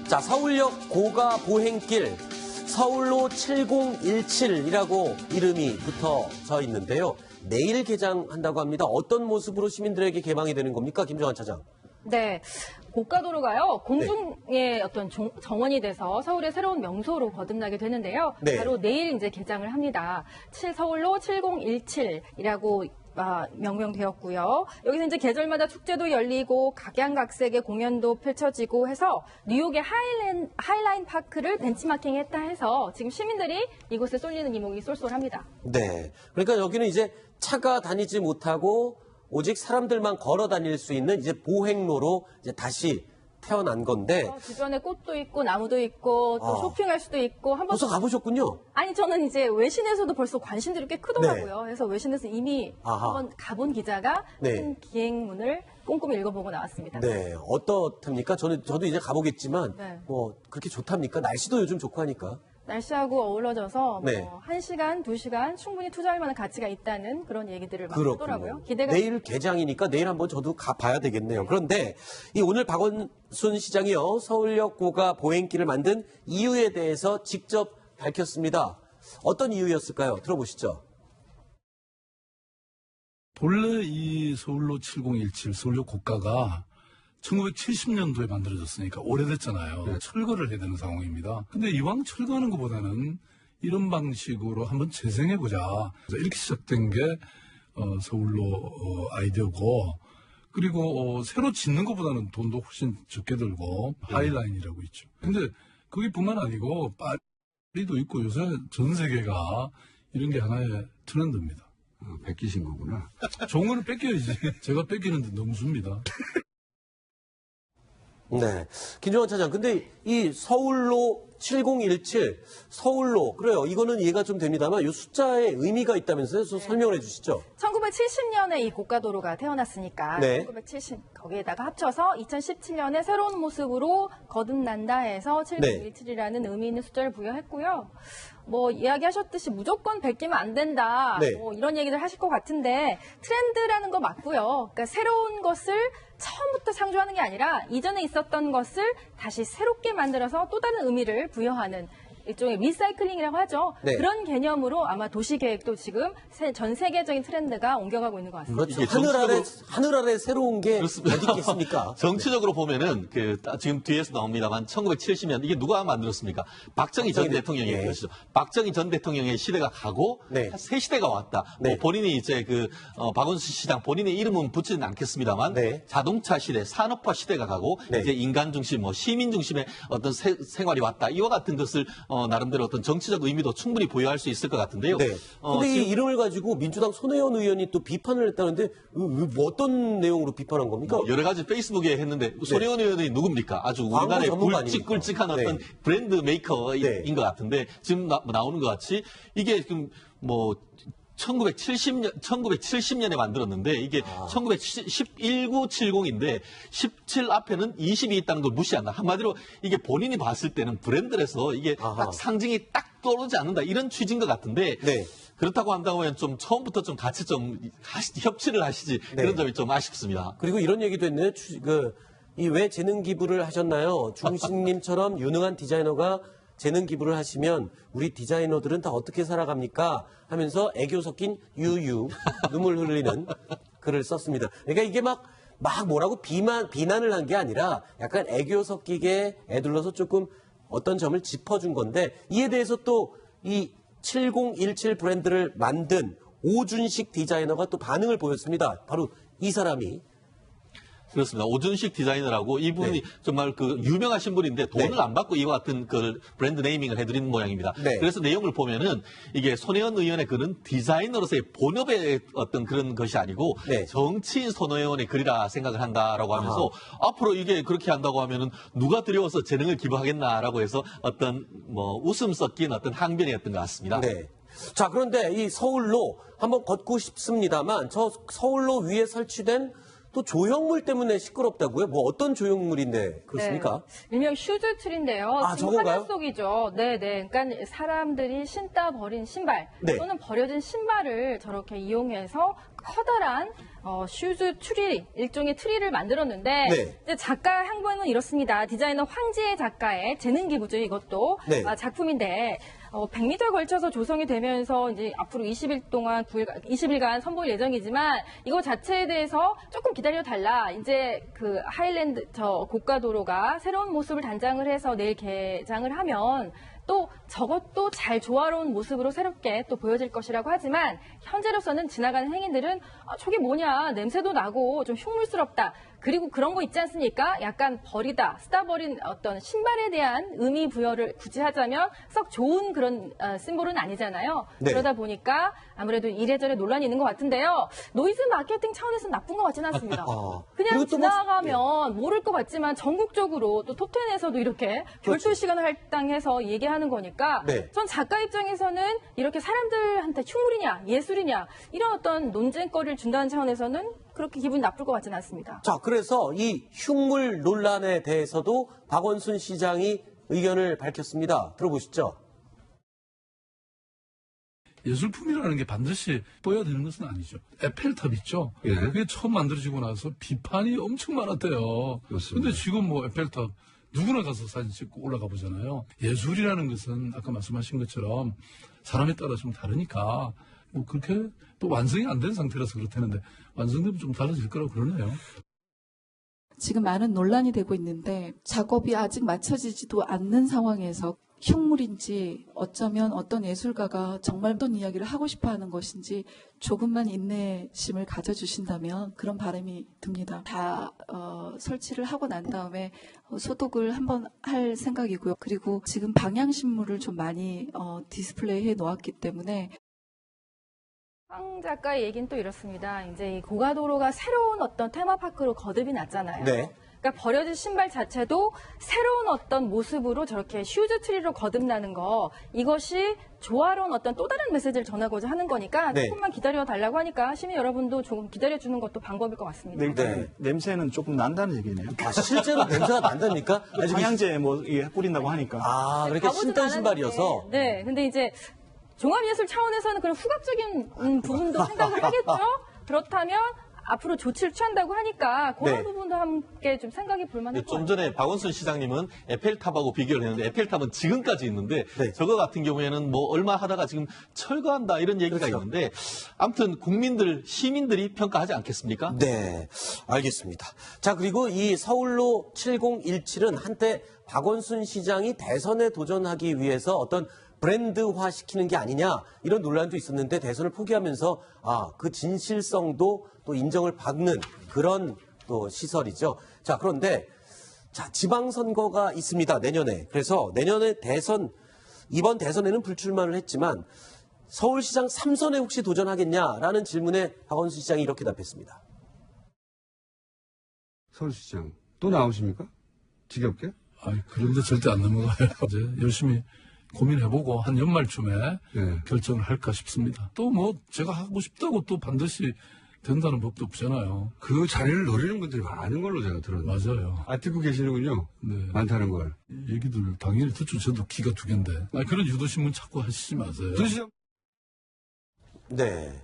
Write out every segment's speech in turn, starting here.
자, 서울역 고가 보행길 서울로 7017이라고 이름이 붙어져 있는데요. 내일 개장한다고 합니다. 어떤 모습으로 시민들에게 개방이 되는 겁니까? 김정환 차장. 네. 고가도로가요, 공중의 어떤 정원이 돼서 서울의 새로운 명소로 거듭나게 되는데요. 네. 바로 내일 이제 개장을 합니다. 서울로 7017이라고 명명되었고요. 여기서 이제 계절마다 축제도 열리고 각양각색의 공연도 펼쳐지고 해서 뉴욕의 하이라인 파크를 벤치마킹했다 해서 지금 시민들이 이곳에 쏠리는 이목이 쏠쏠합니다. 네. 그러니까 여기는 이제 차가 다니지 못하고 오직 사람들만 걸어 다닐 수 있는 이제 보행로로 이제 다시 태어난 건데. 주변에 꽃도 있고 나무도 있고 또 쇼핑할 수도 있고 한번 벌써 가보셨군요. 아니 저는 이제 외신에서도 벌써 관심들이 꽤 크더라고요. 그래서 외신에서 이미 한번 가본 기자가 쓴 기행문을 꼼꼼히 읽어보고 나왔습니다. 네, 어떻답니까? 저도 이제 가보겠지만 뭐 그렇게 좋답니까? 날씨도 요즘 좋고 하니까. 날씨하고 어우러져서 뭐 1시간, 2시간 충분히 투자할 만한 가치가 있다는 그런 얘기들을 많이 하더라고요. 기대가 내일 개장이니까 내일 한번 저도 가봐야 되겠네요. 그런데 이 오늘 박원순 시장이요, 서울역 고가 보행길을 만든 이유에 대해서 직접 밝혔습니다. 어떤 이유였을까요? 들어보시죠. 본래 이 서울로 7017 서울역 고가가 1970년도에 만들어졌으니까 오래됐잖아요. 철거를 해야 되는 상황입니다. 근데 이왕 철거하는 것보다는 이런 방식으로 한번 재생해보자. 이렇게 시작된 게 서울로 아이디어고, 그리고 새로 짓는 것보다는 돈도 훨씬 적게 들고 하이라인이라고 있죠. 근데 거기뿐만 아니고 파리도 있고 요새 전 세계가 이런 게 하나의 트렌드입니다. 뺏기신 거구나. 좋은 거는 뺏겨야지. 제가 뺏기는데 너무 줍니다. 네. 김정환 차장, 근데 이 서울로 7017, 서울로, 그래요. 이거는 이해가 좀 됩니다만 이 숫자에 의미가 있다면서요? 좀 설명을 해 주시죠. 1970년에 이 고가도로가 태어났으니까 1970 거기에다가 합쳐서 2017년에 새로운 모습으로 거듭난다 해서 7017이라는 의미 있는 숫자를 부여했고요. 뭐 이야기하셨듯이 무조건 베끼면 안 된다. 뭐 이런 얘기를 하실 것 같은데 트렌드라는 거 맞고요. 그러니까 새로운 것을 처음부터 창조하는 게 아니라 이전에 있었던 것을 다시 새롭게 만들어서 또 다른 의미를 부여하는 일종의 리사이클링이라고 하죠. 그런 개념으로 아마 도시계획도 지금 전 세계적인 트렌드가 옮겨가고 있는 것 같습니다. 그렇죠. 하늘 아래 새로운 게 어디 있겠습니까? 정치적으로 보면은 지금 뒤에서 나옵니다만 1970년 이게 누가 만들었습니까? 박정희 전 대통령의 것이죠. 박정희 전 대통령의 시대가 가고 새 시대가 왔다. 뭐 본인이 이제 박원순 시장 본인의 이름은 붙지는 않겠습니다만 자동차 시대, 산업화 시대가 가고 이제 인간 중심, 뭐 시민 중심의 어떤 생활이 왔다. 이와 같은 것을 나름대로 어떤 정치적 의미도 충분히 부여할 수 있을 것 같은데요. 근데 이 이름을 가지고 민주당 손혜원 의원이 또 비판을 했다는데 뭐 어떤 내용으로 비판한 겁니까? 여러 가지 페이스북에 했는데 손혜원 의원이 누굽니까? 아주 우리나라의 굵직굵직한 어떤 브랜드 메이커인 것 같은데 지금 나오는 것 같이 이게 지금 뭐 1970년에 만들었는데 이게 1970인데 17 앞에는 22 있다는 걸 무시한다. 한마디로 이게 본인이 봤을 때는 브랜드라서 이게 딱 상징이 딱 떠오르지 않는다. 이런 취지인 것 같은데 그렇다고 한다면 좀 처음부터 좀 같이 좀 협치를 하시지 그런 점이 좀 아쉽습니다. 그리고 이런 얘기도 했네요. 이 왜 재능 기부를 하셨나요? 중식님처럼 유능한 디자이너가 재능 기부를 하시면 우리 디자이너들은 다 어떻게 살아갑니까? 하면서 애교 섞인 유유 눈물 흘리는 글을 썼습니다. 그러니까 이게 막 뭐라고 비난을 한 게 아니라 약간 애교 섞이게 애둘러서 조금 어떤 점을 짚어준 건데 이에 대해서 또 이 7017 브랜드를 만든 오준식 디자이너가 또 반응을 보였습니다. 바로 이 사람이. 그렇습니다. 오준식 디자이너라고 이분이 정말 유명하신 분인데 돈을 안 받고 이와 같은 브랜드 네이밍을 해드리는 모양입니다. 그래서 내용을 보면은 이게 손혜원 의원의 글은 디자이너로서의 본업의 어떤 그런 것이 아니고 정치인 손혜원의 글이라 생각을 한다라고 하면서 앞으로 이게 그렇게 한다고 하면은 누가 두려워서 재능을 기부하겠나라고 해서 어떤 뭐 웃음 섞인 어떤 항변이었던 것 같습니다. 자, 그런데 이 서울로 한번 걷고 싶습니다만 저 서울로 위에 설치된 또 조형물 때문에 시끄럽다고요? 뭐 어떤 조형물인데 그렇습니까? 네, 일명 슈즈 트리인데요. 아, 지금 저건가요? 화면 속이죠. 네네. 그러니까 사람들이 신다 버린 신발 네. 또는 버려진 신발을 저렇게 이용해서 커다란 슈즈 트리, 일종의 트리를 만들었는데 네. 이제 작가 향보는 이렇습니다. 디자이너 황지혜 작가의 재능 기부죠. 이것도 네. 작품인데 100m 걸쳐서 조성이 되면서 이제 앞으로 20일간 선보일 예정이지만 이거 자체에 대해서 조금 기다려 달라. 이제 그 하일랜드 고가도로가 새로운 모습을 단장을 해서 내일 개장을 하면 또 저것도 잘 조화로운 모습으로 새롭게 또 보여질 것이라고 하지만 현재로서는 지나가는 행인들은 저게 뭐냐, 냄새도 나고 좀 흉물스럽다. 그리고 그런 거 있지 않습니까? 약간 버리다, 쓰다 버린 어떤 신발에 대한 의미 부여를 굳이 하자면 썩 좋은 그런 심볼은 아니잖아요. 네. 그러다 보니까 아무래도 이래저래 논란이 있는 것 같은데요. 노이즈 마케팅 차원에서는 나쁜 것 같지는 않습니다. 그냥 그리고 또 뭐- 지나가면 모를 것 같지만 전국적으로 또 톱10에서도 이렇게 결투 시간을 할당해서 얘기하는 거니까 네. 전 작가 입장에서는 이렇게 사람들한테 흉물이냐 예술이냐 이런 어떤 논쟁거리를 준다는 차원에서는 그렇게 기분이 나쁠 것 같지는 않습니다. 자, 그래서 이 흉물 논란에 대해서도 박원순 시장이 의견을 밝혔습니다. 들어보시죠. 예술품이라는 게 반드시 보여야 되는 것은 아니죠. 에펠탑 있죠? 예. 그게 처음 만들어지고 나서 비판이 엄청 많았대요. 그렇습니다. 근데 지금 뭐 에펠탑 누구나 가서 사진 찍고 올라가 보잖아요. 예술이라는 것은 아까 말씀하신 것처럼 사람에 따라 좀 다르니까 뭐 그렇게 또 완성이 안 된 상태라서 그렇다는데 완성되면 좀 달라질 거라고 그러네요. 지금 많은 논란이 되고 있는데 작업이 아직 마쳐지지도 않는 상황에서 흉물인지 어쩌면 어떤 예술가가 정말 어떤 이야기를 하고 싶어 하는 것인지 조금만 인내심을 가져주신다면 그런 바람이 듭니다. 다 설치를 하고 난 다음에 소독을 한번 할 생각이고요. 그리고 지금 방향신문을 좀 많이 디스플레이 해 놓았기 때문에 황 작가의 얘기는 또 이렇습니다. 이제 이 고가도로가 새로운 어떤 테마파크로 거듭이 났잖아요. 네. 그러니까 버려진 신발 자체도 새로운 어떤 모습으로 저렇게 슈즈 트리로 거듭나는 거 이것이 조화로운 어떤 또 다른 메시지를 전하고자 하는 거니까 네. 조금만 기다려 달라고 하니까 시민 여러분도 조금 기다려 주는 것도 방법일 것 같습니다. 네, 일단 네. 냄새는 조금 난다는 얘기네요. 아, 실제로 냄새가 난답니까? 아니, 방향제 뭐 이게 뿌린다고 하니까. 아, 그렇게 가보진 신던 않았는데, 신발이어서. 네, 근데 이제 종합예술 차원에서는 그런 후각적인 부분도 생각을 하겠죠. 그렇다면 앞으로 조치를 취한다고 하니까 그런 네. 부분도 함께 좀 생각해 볼 만할 것 좀 같아요. 전에 박원순 시장님은 에펠탑하고 비교를 했는데 에펠탑은 지금까지 있는데 네. 저거 같은 경우에는 뭐 얼마 하다가 지금 철거한다 이런 얘기가 그렇죠. 있는데 아무튼 시민들이 평가하지 않겠습니까? 네, 알겠습니다. 자, 그리고 이 서울로 7017은 한때 박원순 시장이 대선에 도전하기 위해서 어떤 브랜드화 시키는 게 아니냐 이런 논란도 있었는데 대선을 포기하면서 그 진실성도 또 인정을 받는 그런 또 시설이죠. 자, 그런데 자, 지방선거가 있습니다. 내년에. 그래서 내년에 이번 대선에는 불출마를 했지만 서울시장 3선에 혹시 도전하겠냐라는 질문에 박원순 시장이 이렇게 답했습니다. 서울시장 또 나오십니까? 지겹게? 아니, 그런데 절대 안 넘어가요. 이제 열심히 고민해보고 한 연말쯤에 네. 결정을 할까 싶습니다. 또 뭐 제가 하고 싶다고 또 반드시 된다는 법도 없잖아요. 그 자리를 노리는 분들이 많은 걸로 제가 들었는데. 맞아요. 듣고 계시는군요. 네. 많다는 걸. 얘기들 당연히 듣죠. 저도 기가 두 개인데. 그런 유도신문 자꾸 하시지 마세요. 도시장 네.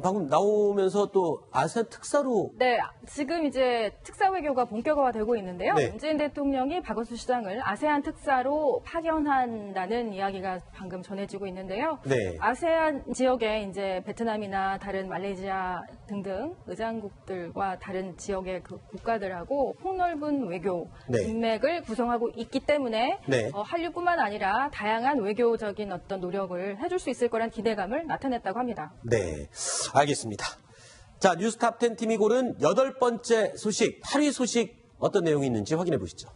방금 나오면서 또 아세안 특사로 네, 지금 이제 특사 외교가 본격화되고 있는데요. 네. 문재인 대통령이 박원순 시장을 아세안 특사로 파견한다는 이야기가 방금 전해지고 있는데요. 네. 아세안 지역에 이제 베트남이나 다른 말레이시아 등등 의장국들과 다른 지역의 그 국가들하고 폭넓은 외교 네. 인맥을 구성하고 있기 때문에 네. 한류뿐만 아니라 다양한 외교적인 어떤 노력을 해줄 수 있을 거란 기대감을 나타냈다고 합니다. 네, 알겠습니다. 자, 뉴스탑 10 팀이 고른 8번째 소식, 8위 소식 어떤 내용이 있는지 확인해 보시죠.